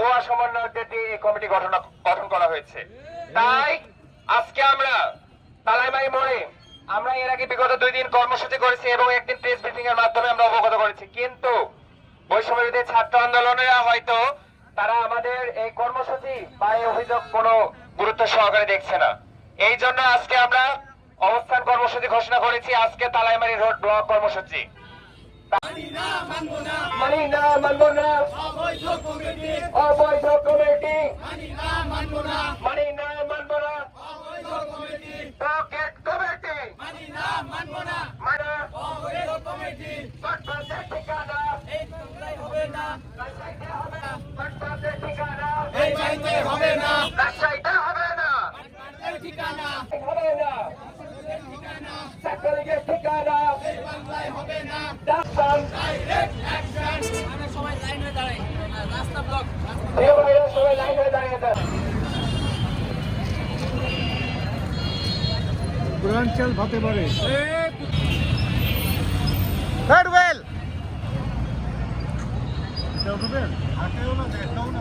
ভুয়া সমন্বয়কদের দিয়ে এই কমিটি গঠন করা হয়েছে। তাই আজকে আমরা তালাইমারি মোড়ে আমরা এর আগে বিগত 2 দিন কর্মসূচি করেছি এবং একদিন প্রেস ব্রিফিং এর মাধ্যমে আমরা অবগত করেছি, কিন্তু বৈষম্য বিরোধী ছাত্র আন্দোলনেরা হয়তো তারা আমাদের এই কর্মসূচি বা এই অভিযোগ কোনো গুরুত্ব সহকারে দেখছে না। এই জন্য আজকে আমরা অবস্থান কর্মসূচি ঘোষণা করেছি। আজকে তালাইমারি রোড ব্লক কর্মসূচি মানি না মানবো না, অবৈধ কমিটি মানি না মানবো না, পকেট কমিটি মানি না মানবো না, মানে অবৈধ কমিটি বাটপাতের ঠিকানা এই বাংলায় হবে না, রাজশাহীতে হবে না, বাটপাতের ঠিকানা এই বাড়িতে হবে না, রাজশাহীতে হবে না, বাটপাতের ঠিকানা হবে না, ছাত্রলীগের ঠিকানা এই বাংলায় হবে না, ডাইরেক্ট অ্যাকশন। আমরা সবাই লাইন হয়ে দাঁড়াই, রাস্তা ব্লক, সবাই লাইন হয়ে দাঁড়িয়ে যান। পূর্বাঞ্চল হতে পারে ফেয়ারওয়েল এটা উঠবেন হাতেও না দেখাও না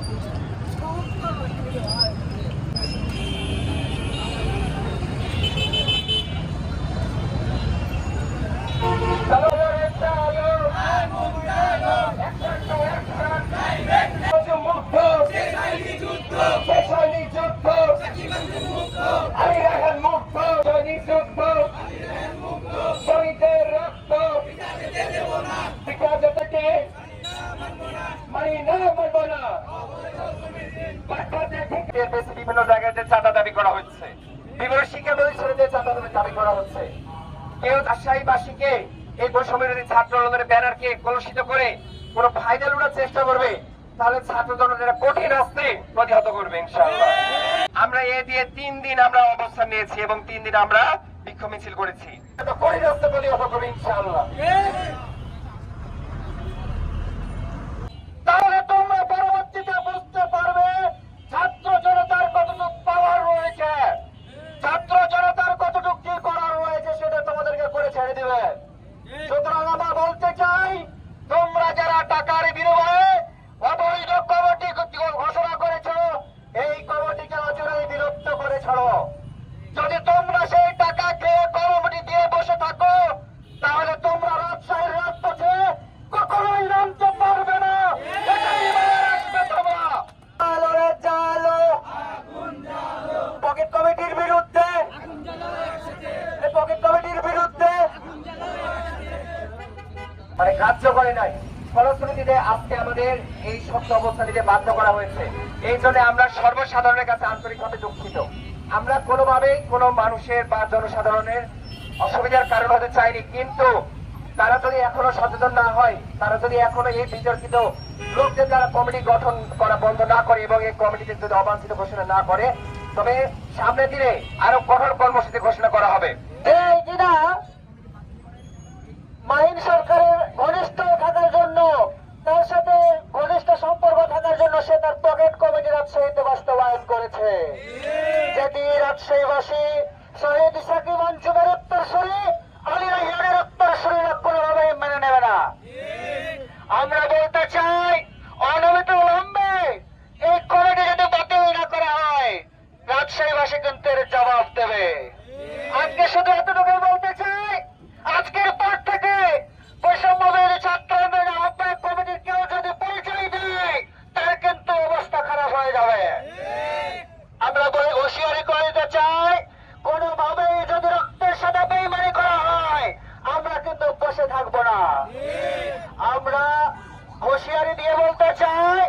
বিভিন্ন জায়গায় চাঁদা দাবি করা হচ্ছে, বিভিন্ন শিক্ষা প্রতিষ্ঠানে চাঁদা দাবি করা হচ্ছে। কেউ রাজশাহীবাসীকে এই বৈষম্য বিরোধী ছাত্র আন্দোলনের ব্যানারকে কলুষিত করে কোনো ফায়দা লুটার চেষ্টা করবে, তাহলে ছাত্র জনতা কঠিন হস্তে প্রতিহত করবে ইনশাআল্লাহ। আমরা এ দিয়ে 3 দিন আমরা অবস্থান নিয়েছি এবং 3 দিন আমরা বিক্ষোভ মিছিল করেছি, কঠিন হস্তে প্রতিহত করবে ইনশাআল্লাহ। তাহলে তোমরা পরবর্তীতে বুঝতে পারবে ছাত্র জনতার কতটুকু পাওয়ার রয়েছে, ছাত্র জনতার কতটুকু কি করার রয়েছে, সেটা তোমাদেরকে করে ছেড়ে দিবে। সুতরাং আমরা বলতে চাই, তোমরা যারা টাকার বিনিময়ে অবৈধ কমিটি ঘোষণা করেছ, এই কমিটিকে অচিরেই বিলুপ্ত করে ছাড়ো। যদি তোমরা সেই টাকা খেয়ে কমিটি দিয়ে বসে থাকো, তাহলে তোমরা রাজশাহীর রাজপথে কখনোই নামতে পারবে না। এটাই মনে রাখবে তোমরা। পকেট কমিটির বিরুদ্ধে, পকেট কমিটির বিরুদ্ধে মানে কার্য করে নাই, ফলশ্রুতিতে আজকে আমাদের এই শক্ত অবস্থা নিতে বাধ্য করা হয়েছে। এই জন্য আমরা সর্বসাধারণের কাছে আন্তরিকভাবে দুঃখিত। আমরা কোনোভাবেই কোনো মানুষের বা জনসাধারণের অসুবিধার কারণ হতে চাইনি, কিন্তু তারা যদি এখনো সচেতন না হয়, তারা যদি এখনো এই বিতর্কিত লোকদের দ্বারা কমিটি গঠন করা বন্ধ না করে এবং এই কমিটিতে যদি অবাঞ্ছিত ঘোষণা না করে, তবে সামনের দিনে আরো কঠোর কর্মসূচি ঘোষণা করা হবে। এই কিনা মাহিন সরকারের ঘনিষ্ঠ থাকার জন্য, তার সাথে ঘনিষ্ঠ সম্পর্ক থাকার জন্য সে তার পকেট কমিটি রাজশাহীতে বাস্তবায়ন করেছে, যেটি রাজশাহীবাসী শহীদ সাকিব অঞ্চলের উত্তরসূরি আলী রাহিয়ানের উত্তরসূরিরা কোনোভাবেই মেনে নেবে না। আমরা বলতে চাই, অনবরত বিলম্বে এই কমিটি যদি বাতিল না করা হয়, রাজশাহীবাসী কিন্তু এর জবাব দেবে। আজকে শুধু এতটুকুই বলতে চাই, আজকের পর থেকে বৈষম্য বিরোধী ছাত্র আন্দোলনের আহ্বায়ক কমিটির কেউ যদি পরিচয় দেয়, তার কিন্তু অবস্থা খারাপ হয়ে যাবে। আমরা হুঁশিয়ারি করে দিতে চাই, কোনোভাবেই যদি রক্তের সাথে বেইমানি করা হয়, আমরা কিন্তু বসে থাকবো না। আমরা হুঁশিয়ারি দিয়ে বলতে চাই,